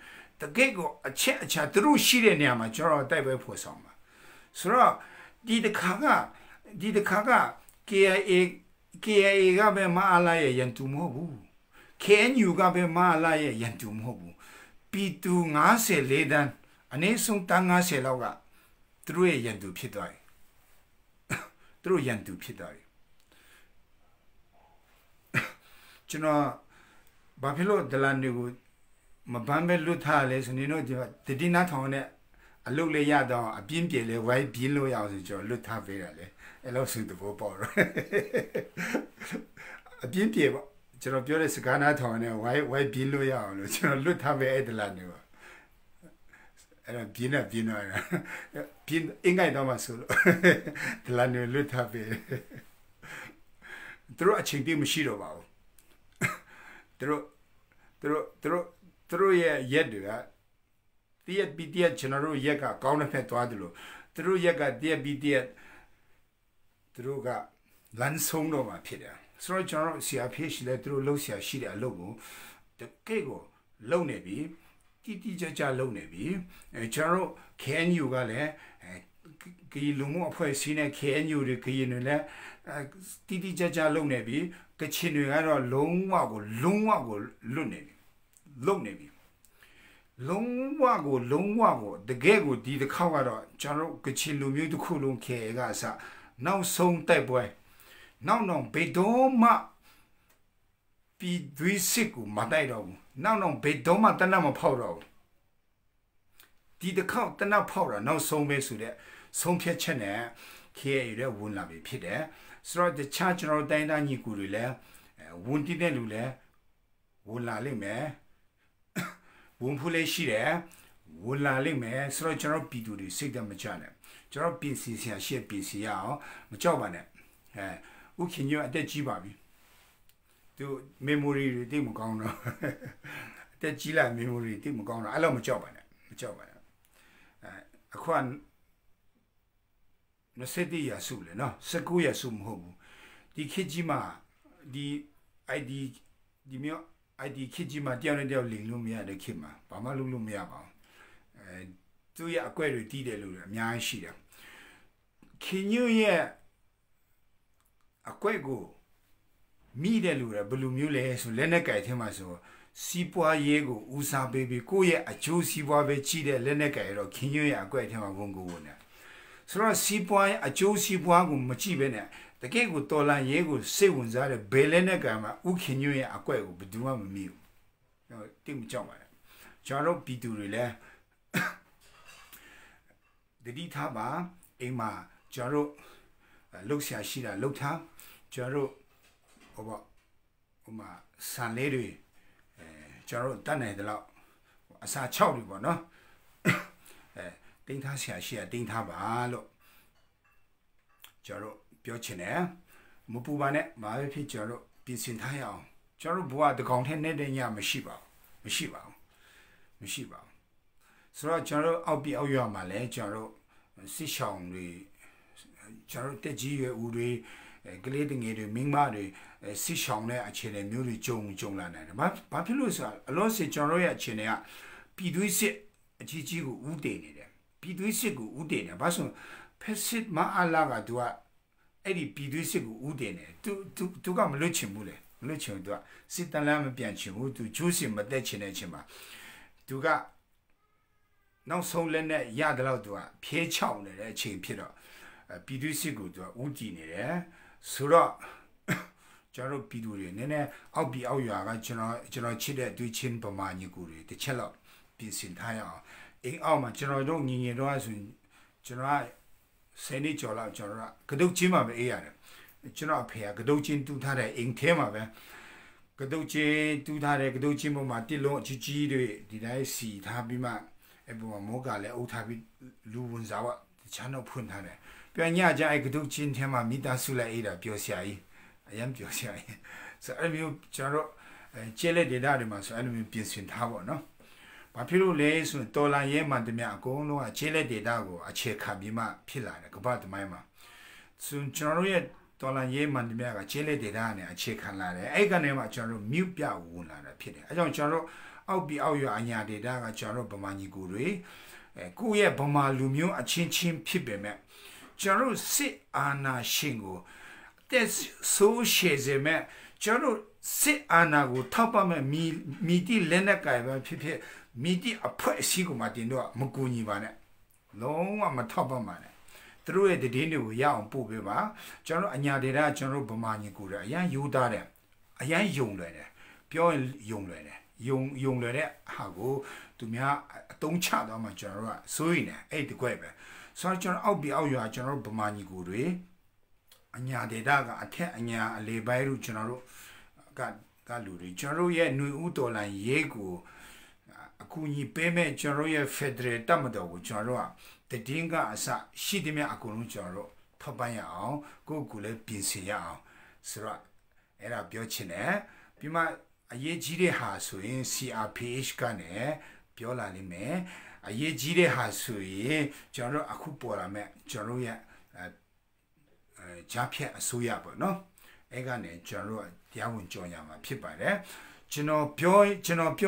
တကယ့်ကိုအချက်သူတို့ရှိတဲ့နေရာမှာကျွန်တော်တိုက်ပွဲဖော်ဆောင်မှာဆိုတော့ဒီတစ်ခါက KIA ကပဲမအားလာရဲ့ရန်သူမဟုတ်ဘူး KNU ကပဲမအားလာရဲ့ရန်သူမဟုတ်ဘူးပြည်သူ54တန်းအနည်းဆုံးတန်း50လောက်ကသူတို့ရဲ့ရန်သူဖြစ်သွားတယ်သူတို့ရန်သူဖြစ်သွားတယ်ကျွန်တော်ဘာဖြစ်လို့ဒလန်တွေကိုမပန်းပဲလွတ်ထားလဲဆိုနေတော့တတိနာထောင်နဲ့အလုပ်လေးရတော့အပြင်းပြေလဲဝိုင်းပြင်းလို့ရအောင်ဆိုကျွန်တော်လွတ်ထားပေးတာလေအဲ့လိုဆိုတော့ပေါ့တော့အပြင်းပြေပေါ့ကျွန်တော်ပြောတဲ့စကားနာထောင်နဲ့ဝိုင်းပြင်းလို့ရအောင်လို့ကျွန်တော်လွတ်ထားပေးအဲ့ဒလန်တွေပါအဲ့တော့ပြင်းတော့ပြင်းအင်္ဂိုက်တော့မှဆိုလို့ဒလန်တွေလွတ်ထားပေးသူတို့အချိန်တည်းမရှိတော့ပါဘူးသူတို့ရဲ့ရက်တွေကတရက်ပြီးတရက်ကျွန်တော်တို့ရက်ကကောင်းတဲ့ဖက်သွားတယ်လို့သူတို့ရက်ကတရက်ပြီးတရက်သူတို့ကလမ်းဆုံးတော့မှဖြစ်တယ်ဆိုတော့ကျွန်တော်တို့ဆရာဖေးရှိလဲသူတို့လှုပ်ရှားရှိတဲ့အလုပ်ကိုတကယ့်ကိုလုံနေပြီတီကြလုံနေပြီကျွန်တော်တို့ KNU ကလည်းကီလူမှုအဖွဲ့အစည်းနဲ့ KNU တွေခရင်တွေလည်းတီကြလုံနေပြီကချင်တွေကတော့လုံးဝကိုလွတ်နေပြီလုံနေပြီလုံးဝကိုတကယ်ကိုဒီတစ်ခေါက်ကတော့ကျွန်တော်ကချင်လူမျိုးတစ်ခုလုံး KIA ကအစနောက်ဆုံးတိုက်ပွဲနောက်ဘေတော်မှပြီးသွေးစစ်ကိုမတိုက်တော့ဘူးနောက်ဘေတော်မှတနတ်မဖောက်တော့ဘူးဒီတစ်ခေါက်တနတ်ဖောက်တာနောက်ဆုံးပဲဆိုတဲ့ဆုံးဖြတ်ချက်နဲ့ KIA ရဲ့ဝန်လာပြီဖြစ်တယ်ဆိုတော့တခြားကျွန်တော်တိုင်းသားညီကူတွေလည်းဝန်တည်တဲ့လူလည်းဝန်လာလိမ့်မယ်ဝန်ဖူးလေးရှိတယ်ဝန်လာလိမ့်မယ်ဆိုတော့ကျွန်တော်ပြည်သူတွေစိတ်တမချနဲ့ကျွန်တော်ပြင်စီဆရာရှေ့ပြင်စီရအောင်မကြောက်ပါနဲ့ဥခင်ညအတက်ကြီးပါပြီသူ memory တွေတိတ်မကောင်းတော့အတက်ကြီးလာ memory တိတ်မကောင်းတော့အဲ့လိုမကြောက်ပါနဲ့အခုက20ရာစုလေနော်19ရာစုမဟုတ်ဘူးဒီခေတ်ကြီးမှာဒီ ID ဒီမျိုး ID ခေတ်ကြီးမှာတယောက်နဲ့တယောက်လင်လို့မရတဲ့ခေတ်မှာဘာမှလုပ်လို့မရပါဘူးသူရဲ့အကွက်တွေတီးတယ်လို့အများကြီးရှိတယ်ခင်ညွရဲ့အကွက်ကို မိတဲ့လူကဘယ်လိုမျိုးလဲဆိုလက်နဲ့ကြိုက်ထဲမှာဆိုစီးပွားရေးကိုဦးစားပေးပြီးကိုယ့်ရဲ့အကျိုးစီးပွားပဲကြီးတဲ့လက်နဲ့ကြိုက်တော့ခင်ရွရအကွက်ထဲမှာဝန်ကိုဝင်တယ်ဆိုတော့စီးပွားရေးအကျိုးစီးပွားကိုမကြည့်ပဲနဲ့တကယ့်ကိုတော်လန်ရေးကိုစိတ်ဝင်စားတဲ့ဘယ်လက်နဲ့ကြိုက်မှာဥခင်ရွရအကွက်ကိုဘယ်သူမှမမိဘူးတိတ်မကြောက်ပါနဲ့ကျွန်တော်ပြည်သူတွေလည်းတတိထားပါအိမ်မှာကျွန်တော်လှုပ်ရှားရှိတာလှုပ်ထားကျွန်တော်ဟိုမှာဆန်လေးတွေကျွန်တော်တတ်နိုင်တယ်လို့အစာ6တွေပေါ့နော်တင်းထားဆရာရှိရတင်းထားပါလို့ကျွန်တော်ပြောချင်တယ်မပူပါနဲ့မပဲဖြစ်ကျွန်တော်ပြင်ဆင်ထားရအောင်ကျွန်တော်ဘဝတကောင်ထဲနေတဲ့ညမရှိပါဘူးဆိုတော့ကျွန်တော်အောက်ပြအောက်ရွာမှာလဲကျွန်တော်စစ်ဆောင်တွေကျွန်တော်တက်ကြီးရွယ်ဦးတွေကလေးတငယ်တွေမိန်းမတွေစစ်ဆောင်တဲ့အခြေအနေမျိုးတွေကြုံလာနိုင်တယ်ဘာဖြစ်လို့ဆိုတော့အလို့စစ်ကျွန်တော်ရဲ့အခြေအနေကပြည်သွေးစစ်အကြီးကြီးကိုဥတည်နေတယ်ပြည်သွေးစစ်ကိုဥတည်နေဘာလို့ဖက်စစ်မအားလာကသူကအဲ့ဒီပြည်သွေးစစ်ကိုဥတည်နေသူကမလွတ်ချင်ဘူးလေမလွတ်ချင်သူကစစ်တလန်းမပြန်ချင်ဘူးသူကျိုးစစ်မတက်ချင်တဲ့အချိန်မှာသူကနောက်ဆုံးလက်နဲ့ရတယ်လို့သူကဖြဲချောင်းနေတဲ့အချိန်ဖြစ်တော့ပြည်သူစစ်ကိုသူကဦးတည်နေတယ်ဆိုတော့ကျွန်တော်ပြည်သူတွေနည်းနည်းအောက်ပြီးအောက်ရွာကကျွန်တော်ချစ်တဲ့တွေ့ချင်းပမာညီကိုတွေတစ်ချက်တော့ပြင်ဆင်ထားရအောင်အိမ်အောက်မှာကျွန်တော်တို့ငငယ်တော့ဆိုရင်ကျွန်တော်ဆယ်နှစ်ကျော်လောက်ကျွန်တော်ကတုတ်ချင်းမှာပဲအေးရတယ်ကျွန်တော်အဖေကကတုတ်ချင်းတူးထားတဲ့အိမ်ထဲမှာပဲကတုတ်ချင်းတူးထားတဲ့ကတုတ်ချင်းပေါ်မှာတစ်လုံးအကြီးကြီးတွေဒီတိုင်းစီထားပြီးမှအဲ့ပေါ်မှာမောကလည်းအုပ်ထားပြီးလူဝန်စားကချမ်းတော့ဖွင့်ထားတယ်ပြန်ညကြအဲ့ကတုတ်ချင်းထဲမှာမိသားစုလိုက်အေးတာပျော်စရာကြီးအရင်ပျော်စရာကြီးဆိုအဲ့မျိုးကျွန်တော်ကျဲလက်ဒေတာတွေမှာဆိုအဲ့လိုမျိုးပြင်ဆင်ထားပါတော့ဘာဖြစ်လို့လဲဆိုရင်တော်လန်ရဲမှန်တမျှအကုန်လုံးကကျဲလက်ဒေတာကိုအခြေခံပြီးမှဖြစ်လာတယ်ကမ္ဘာသမိုင်းမှာဆိုကျွန်တော်ရဲ့တော်လန်ရဲမှန်တမျှကကျဲလက်ဒေတာနဲ့အခြေခံလာတယ်အဲ့ကနေမှကျွန်တော်မြုပ်ပြဝင်လာတာဖြစ်တယ်အဲကြောင့်ကျွန်တော်အောက်ပြီးအောက်ရွာအညာဒေတာကကျွန်တော်ဗမာညီကိုတွေကိုယ့်ရဲ့ဗမာလူမျိုးအချင်းချင်းဖြစ်ပေမဲ့ကျွန်တော်စစ်အာဏာရှင်ကိုတက်ဆိုးရှည်စေမဲ့ကျွန်တော်စစ်အာဏာကိုထောက်ပံ့မဲ့မီတီလက်နက်ကိုင်ပဲဖြစ်မီတီအဖွဲ့အစည်းကိုမှတင်တော့မကူညီပါနဲ့လုံးဝမထောက်ပံ့ပါနဲ့သူတို့ရဲ့တည်င်းတွေကိုရအောင်ပို့ပေးပါကျွန်တော်အညာဒေတာကျွန်တော်ဗမာညီကိုအရန်ယူသားတယ်အရန်ယုံလွယ်တယ်ပြောရင်ယုံလွယ်တယ်ယုံလွယ်တဲ့ဟာကိုသူများအတုံးချတော့မှကျွန်တော်ကစိုးရိမ်တယ်အဲ့ဒီကွက်ပဲဆိုတော့ကျွန်တော်အောက်ပြီးအောက်ရွာကျွန်တော်ဗမာညီကိုတွေအညာဒေတာကအထက်အညာအလေပိုင်းတို့ကျွန်တော်တို့ကလူတွေကျွန်တော်ရဲ့ຫນွေဦးတော်လိုင်းရေးကိုအခုညီပေးမဲ့ကျွန်တော်ရဲ့ Federal တပ်မတော်ကိုကျွန်တော်ကတည်င်းကအစရှိသည်များအကုန်လုံးကျွန်တော်ထောက်ပံ့ရအောင်ကိုလည်းပြင်ဆင်ရအောင်ဆိုတော့အဲ့ဒါပြောချင်တယ်ပြီးမှအရေးကြီးတဲ့ဟာဆိုရင် CRPH ကနေပြောလာလိမ့်မယ်အရေးကြီးတဲ့ဟာဆိုရင်ကျွန်တော်အခုပေါ်လာမဲ့ကျွန်တော်ရဲ့ဂျားဖြတ်အစိုးရပေါ့နော်အဲ့ကနေကျွန်တော်တရားဝင်ကြော်ညာမှာဖြစ်ပါတယ်ကျွန်တော်ပြော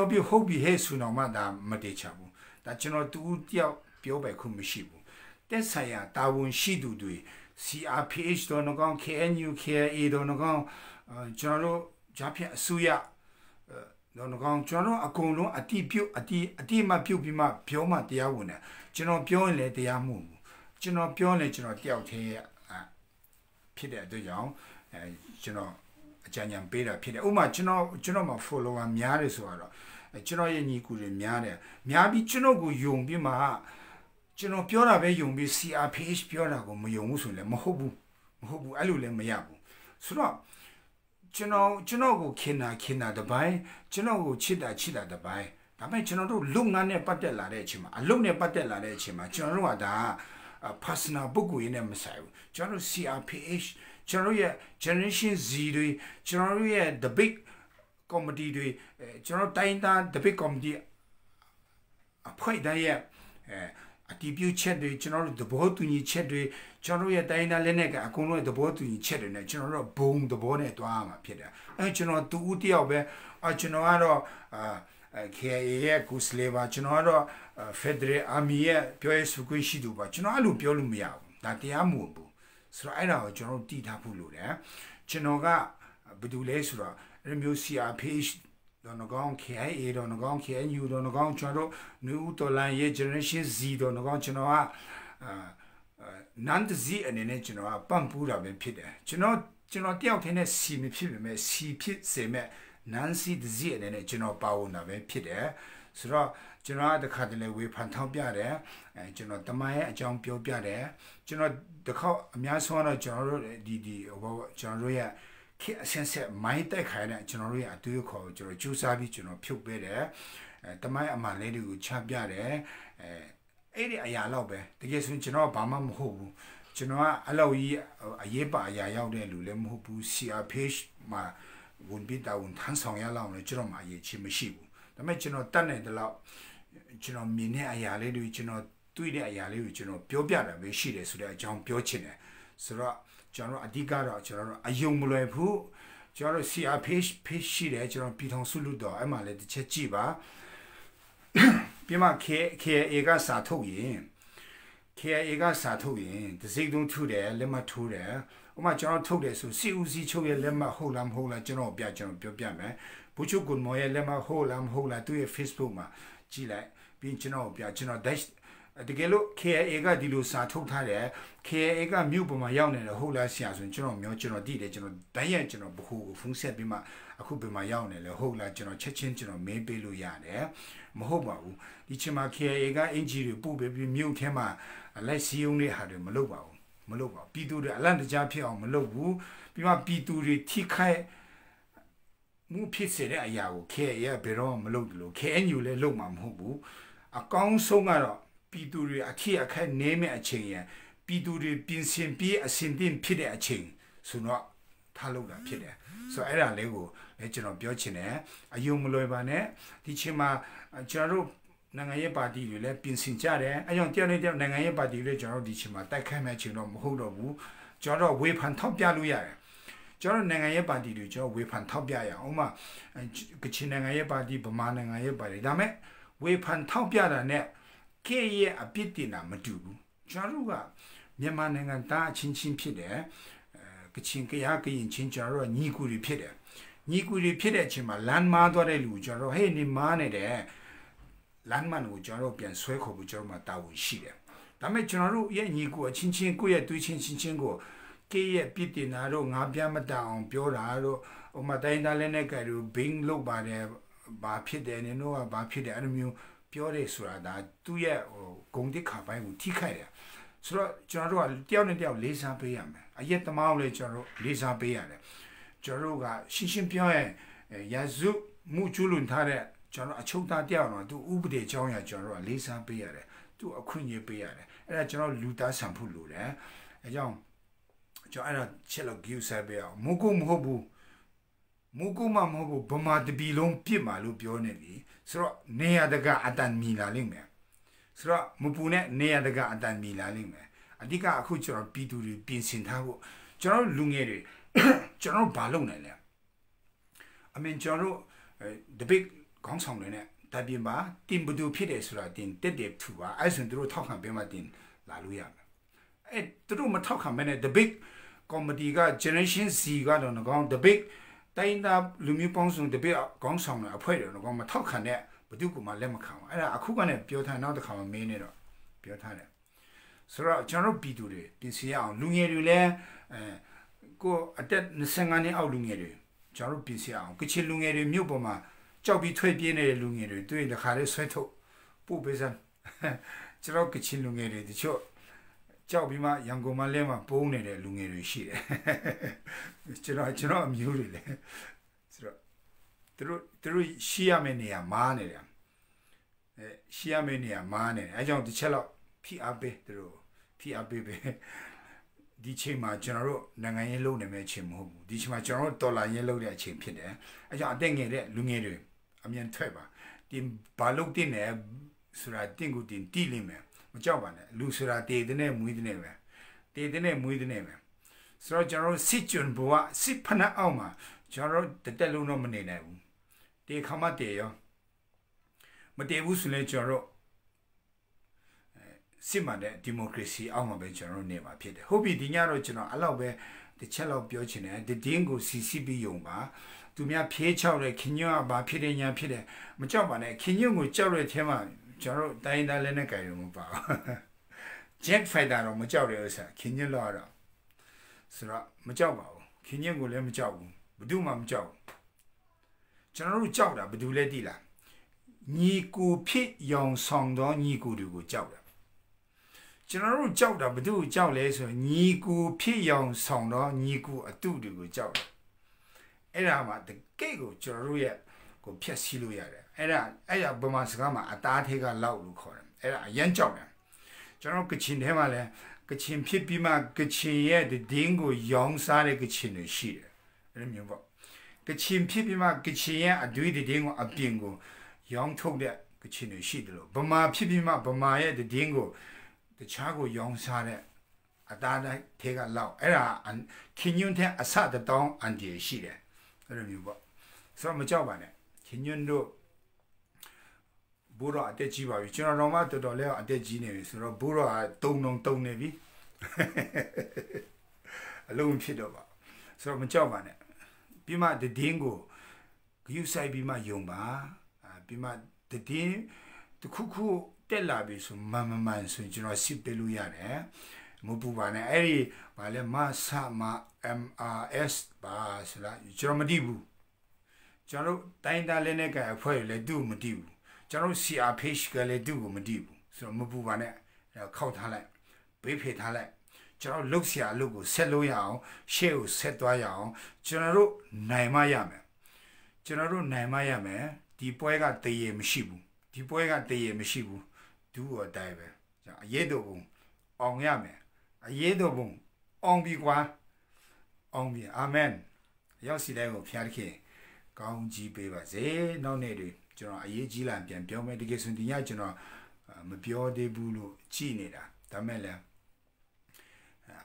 ပြီးဟုတ်ပြီဟဲ့ဆိုတော့မှဒါမတည်ချဘူးဒါကျွန်တော်တူတယောက်ပြောပဲခုမရှိဘူးတက်ဆိုင်ရာတာဝန်ရှိသူတွေ CRPH တော့ငကောင်း KNU KA တော့ငကောင်းကျွန်တော်ဂျားဖြတ်အစိုးရတော့ငကောင်းကျွန်တော်အကုန်လုံးအတိမပြုတ်ပြီးမှပြောမှတရားဝင်တယ်ကျွန်တော်ပြောရင်လည်းတရားမှုကျွန်တော်ပြောရင်ကျွန်တော်တယောက်သေးဖြစ်တဲ့အတွက်ကြောင့်ကျွန်တော်အကြံဉာဏ်ပေးတာဖြစ်တယ်ဥပမာကျွန်တော်မှာ follower များတယ်ဆိုတော့ကျွန်တော်ရဲ့ညီကူတွေများတယ်များပြီးကျွန်တော်ကိုယုံပြီးမှကျွန်တော်ပြောတာပဲယုံပြီး CRPH ပြောတာကိုမယုံဘူးဆိုလည်းမဟုတ်ဘူးအဲ့လိုလည်းမရဘူးဆိုတော့ကျွန်တော်ကိုခင်တာတပိုင်းကျွန်တော်ကိုချစ်တာတပိုင်းဒါပေမဲ့ကျွန်တော်တို့လုပ်ငန်းနဲ့ပတ်သက်လာတဲ့အချိန်မှာအလုပ်နဲ့ပတ်သက်လာတဲ့အချိန်မှာကျွန်တော်တို့ကဒါ personal ပုဂ္ဂိုလ်ရင်းနဲ့မဆိုင်ဘူးကျွန်တော်တို့ CRPH ကျွန်တော်ရဲ့ generation Z တွေကျွန်တော်ရဲ့ the big comedy တွေကျွန်တော်တိုင်းသား the big comedy အဖွဲ့တိုင်းရဲ့အတီးပြချက်တွေကျွန်တော်တို့သဘောတူညီချက်တွေကျွန်တော်ရဲ့တိုင်းသားလက်နဲ့ကအကုန်လုံးရဲ့သဘောတူညီချက်တွေနဲ့ကျွန်တော်တို့ဘုံသဘောနဲ့တွားမှာဖြစ်တယ်ကျွန်တော်တူဦးတယောက်ပဲကျွန်တော်ကတော့KIA ရဲ့ကုစလေပါကျွန်တော်ကတော့ Federal Army ရဲ့ပြောရေးဆိုခွင့်ရှိသူပါကျွန်တော်အဲ့လိုပြောလို့မရဘူးဒါတရားမဟုတ်ဘူးဆိုတော့အဲ့ဒါကိုကျွန်တော်တည်ထားဖို့လိုတယ်ကျွန်တော်က Bedule sura remusia page don't go KIA don't go KNU don't go charo new to line ye generation Z don't go chinoa nan Z and in chinoa pampura ben pit chino tell ten see me pit see pit se me Nancy Z and in chino pao na ben pit sura chino the cadle we pantau piare and chino tamai jump pio piare chino the cow miasona general di general sense my take kind generally I do call your juice puke better the my lady would chap yare a yalobe the guess when you know Bama ho you know allow ye a yeba ya de lulem hopu see a page my wouldn't be down tansong yalong the general my chimishibu the match you know done it the law you know mine a yale you know do it a yale you know pure biara we she is so that John pure chin so General Adigara, General a young Mulepu, General see a page she there, General Piton Suludo, Emma let the Chechiba Pima K Ega Satoyin K Ega Satoyin, the Zigdon to there, Lemma to there. My general told us so see Uzi Choya Lemma Holam Hola General Biajan Biame, Buchu good moya Lemma Holam Hola to your Facebook ma, Gila, being General Biajan Dash. The Gelo K Ega Dilu Sato Tare, K Ega Mubuma Yawn and a whole last year, and General General D, General Diane General Buhu, from Sebima, a Kubima Yawn and a whole lot General Chechen General Maybe Luyan, Mahoba, Ichima K Ega Injury, Booby Mutema, unless he only had a Maloba, Bidu the Atlanta Japi on Malobu, Bima Bidu the Tikai Mu Pizza, Ayao, K Air Beron Malodlo, K and you let Lomam Hobu, a gong songaro. Biduri a key a kind name a chain, Biduri bin sin be a sindin pide a chain, so not Taloga pide. So era lego, legend of Biochine, a young Loibane, Tichima, a Jaro Nangaye body, you let bin sin jare, I don't tell you Nangaye body, Jaro Dichima, that can match you no Hodobu, Jaro whip and top yaluya. Jaro Nangaye body, you Joe whip and top yaya, Oma, and Kichinangaye body, Bamanangaye body, dame, whip and top yada net. K a bit in a madubu. Jaruga, Yaman da chin pide, Kichinkayaki in Chinjaro, Niku repeated. Niku repeated Chima, Landma Dorelu, Jaro, hey, ni mane there. Landman would Jaro be and Sweko with Jorma Tawu Shide. Dame Jaro, ye Niku, a Chinchin Guya, do Chinchingo, K a bit in Aro, Nabiama down, Pioraro, or Madaina Lenegaru, being looked by the Bapid and no Bapid enemy. Pure Surada, 2 year or Gondi Kabai would take care. So, General, Diana Lisa Bayam, I yet the Maule General Lisa Bayan. Jaruga, Shishin Pioe, Yazu, Mujulun Tare, General Chota Diana, do Ubde Joya General Lisa Bayare, do a Queen Bayare, and a General Luta Sampulu, a young Joanna Cello Giusabia, Mugum Hobu. Muguma Mobu Boma de Bilon Pima Lupionevi, so Nea the Ga Adan Mila Lime. So Mupune Nea the Ga Adan Mila Lime. Adiga Akucho Pituri Pinsintago, General Lungeri, General Balone. I mean, General, the big Gongsong, Tabima, Timbudu Pidesura, Din, Dedep Tuba, Isendro Tokan Bemadin, La Luya. The room talk a minute, the big comedy Generation C got on the ground, the big. Tainda Lumiponsung the beer gong song a prayer no goma talk on that, but do go my lemacam. And I cook on it, Biota now the common main Biotana. So, General Bidure, Pinsia, Lungerule, go at that Sangani out Lungeri, General Pinsia, Kichi Lungeri, Muboma, Joby 20 Lungeri, doing the Harris Sweto, Pubizan, General Kichi Lungeri, the show. Jobima, Yangoma Lema, Bone, Lungeri she. General Murray. Through Shiamania Mane. Shiamania Mane. I don't the cello Piabe through Piabe. Dichima General Nangayelo Nemechim, Dichima General Dola Yellow Champion. I don't think it Lungeri. I mean, Trevor. Dim Balok dinner, Sura Dingo din Dilime. Majawan, Lucera de the name with the name. De the name with the name. So General Sitchun Boa, Sipana Alma, General the Delu nominated. They come out there. But they was let General စစ်မှန်တဲ့ဒီမိုကရေစီအောက်မှာပဲကျွန်တော်တို့နေမှာဖြစ်တယ်ဟုတ်ပြီဒီညတော့ကျွန်တော်အဲ့လောက်ပဲတစ်ချက်လောက်ပြောချင်တယ်ဒီတင်းကိုစီစီပြီးယုံပါသူများဖေးချောက်တဲ့ခင်ညွန့်ကဘာဖြစ်တယ်ညာဖြစ်တယ်မကြောက်ပါနဲ့ခင်ညွန့်ကိုကြောက်တဲ့ထဲမှာကျွန်တော်တို့တိုင်းသားလည်းနဲ့ကြိုင်လို့မပါဘူး Jet Fighter တော့မကြောက်တယ်ဥစ္စာခင်ညွန့်လောက်တော့ဆိုတော့မကြောက်ပါဘူးခင်ညွန့်ကိုလည်းမကြောက်ဘူးဘယ်သူမှမကြောက်ကျွန်တော်တို့ကြောက်တာဘယ်သူလဲသိလားညီကိုဖြစ်ရောင်ဆောင်သောညီကိုတွေကိုကြောက်တာကျွန်တော်တို့ကြောက်တာဘယ်သူကိုကြောက်လဲဆိုရင်ညီကိုဖြစ်ရောင်ဆောင်သောညီကိုအတုတွေကိုကြောက်တယ်အဲ့ဒါမှတကယ့်ကိုကျွန်တော်တို့ရဲ့ကိုဖြတ်စည်းလို့ရတယ်အဲ့ဒါဗမာစကားမှာအသားထဲကလောက်လို့ခေါ်တယ်အဲ့ဒါအရန်ကြောက်တယ်ကျွန်တော်ကချင်ထဲမှာလဲကချင်ဖြစ်ပြီးမှကချင်ရဲ့ဒင်းကိုရောင်းစားတဲ့ကချင်တွေရှိတယ်အဲ့လိုမျိုးပေါ့ကချင်ဖြစ်ပြီးမှကချင်ရဲ့အတွေးဒင်းကိုအပြင်ကိုရောင်းထုတ်တဲ့ကချင်တွေရှိတယ်လို့ဗမာဖြစ်ပြီးမှဗမာရဲ့ဒင်းကိုတခြားကိုရောင်းစားတဲ့အသားတိုင်းထဲကလောက်အဲ့ဒါခင်ညွန်းတဲ့အဆတတောင်းအန်ဒီရှိတယ်အဲ့လိုမျိုးပေါ့ဆိုတော့မကြောက်ပါနဲ့ခင်ညွန်းတို့ဘိုးတော်အတက်ကြီးပါပြီကျွန်တော်တော့မှတော်တော်လေးအတက်ကြီးနေပြီဆိုတော့ဘိုးတော်ကတုံနေပြီအလုံးဖြစ်တော့ပါဆိုတော့မကြောက်ပါနဲ့ပြီးမှဒင်းကိုဂယုဆိုင်ပြီးမှယုံပါပြီးမှဒင်းတခုခုတက်လာပြီဆိုမန်ဆိုကျွန်တော်စစ်ပေးလို့ရတယ်မပူပါနဲ့အဲ့ဒီဘာလဲမဆာမ MRS ပါဆိုလားကျွန်တော်မသိဘူးကျွန်တော်တိုင်းသားလည်းနဲ့ကအဖွဲ့လည်းသူ့မသိဘူးကျွန်တော် CRPH ကလည်းသူ့ကိုမသိဘူးဆိုတော့မပူပါနဲ့ခောက်ထားလိုက်ဘေးဖေထားလိုက်ကျွန်တော်လှုပ်ရှားလုပ်ကိုဆက်လို့ရအောင်ရှေ့ကိုဆက်သွားရအောင်ကျွန်တော်တို့နိုင်မရမယ်ကျွန်တော်တို့နိုင်မရမယ်ဒီပွဲကတရေမရှိဘူးဒီပွဲကတရေမရှိဘူးဒူးတော်တိုင်းပဲအရေးတော်ဘုံအောင်ရမယ်အရေးတော်ဘုံအောင်ပြီကွာအောင်ပြီအာမင်ရောက်စီတိုင်းကိုဖျားခင်ကောင်းကြီးပေးပါစေနောက်နေ့တွေကျွန်တော်အရေးကြီးလာပြန်ပြောမယ်တကယ်ဆိုဒီညကျွန်တော်မပြောသေးဘူးလို့ကြည်နေတာဒါမဲ့လည်း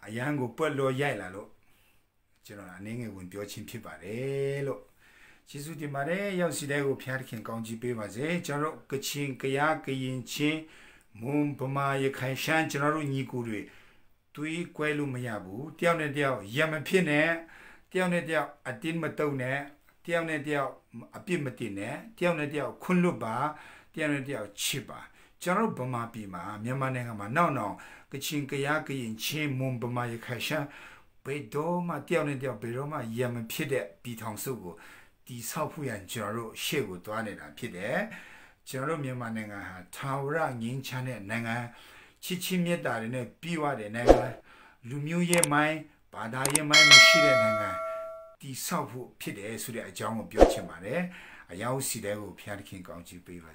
အရန်ကိုပွက်လို့ရိုက်လာလို့ကျွန်တော်အနေငယ်ဝင်ပြောချင်းဖြစ်ပါတယ်လို့ယေရှုတင်ပါတယ်ရောက်စီတဲ့ကိုဖျားခင်ကောင်းကြီးပေးပါစေကျွန်တော်ကချင်ကရားကရင်ချင်းမွန်ဗမာရခိုင်ရှမ်းကျွန်တော်တို့ညီကိုတွေတွေးကွဲလို့မရဘူးတယောက်နဲ့တယောက်ရမဖြစ်နဲ့တယောက်နဲ့တယောက်အတင်းမတုံနဲ့တယောက်နဲ့တယောက်အပြစ်မတင်နဲ့တယောက်နဲ့တယောက်ခွန်းလွတ်ပါတယောက်နဲ့တယောက်ချစ်ပါကျွန်တော်ဗမာပြည်မှာမြန်မာနိုင်ငံမှာနောက်ကချင်ကရားကရင်ချင်းမွန်ဗမာရခိုင်ရှမ်းဘယ်တော့မှတယောက်နဲ့တယောက်ဘယ်တော့မှရမဖြစ်တဲ့ပြည်ထောင်စုကိုဒီဆောက်ဖို့ရန်ကျွန်တော်တို့ရှေ့ကိုသွားနေတာဖြစ်တယ်ကျွန်တော်တို့မြန်မာနိုင်ငံဟာထာဝရငြိမ်းချမ်းတဲ့နိုင်ငံချစ်ချင်းမြတ်တာတွေနဲ့ပြီးွားတဲ့နိုင်ငံလူမျိုးရေးမိုင်းဘာသာရေးမိုင်းမရှိတဲ့နိုင်ငံဒီဆောက်ဖို့ဖြစ်တယ်ဆိုတဲ့အကြောင်းကိုပြောချင်ပါတယ်အယောက်စီတဲ့ကိုဖျားသခင်ကောင်းချီးပေးပါ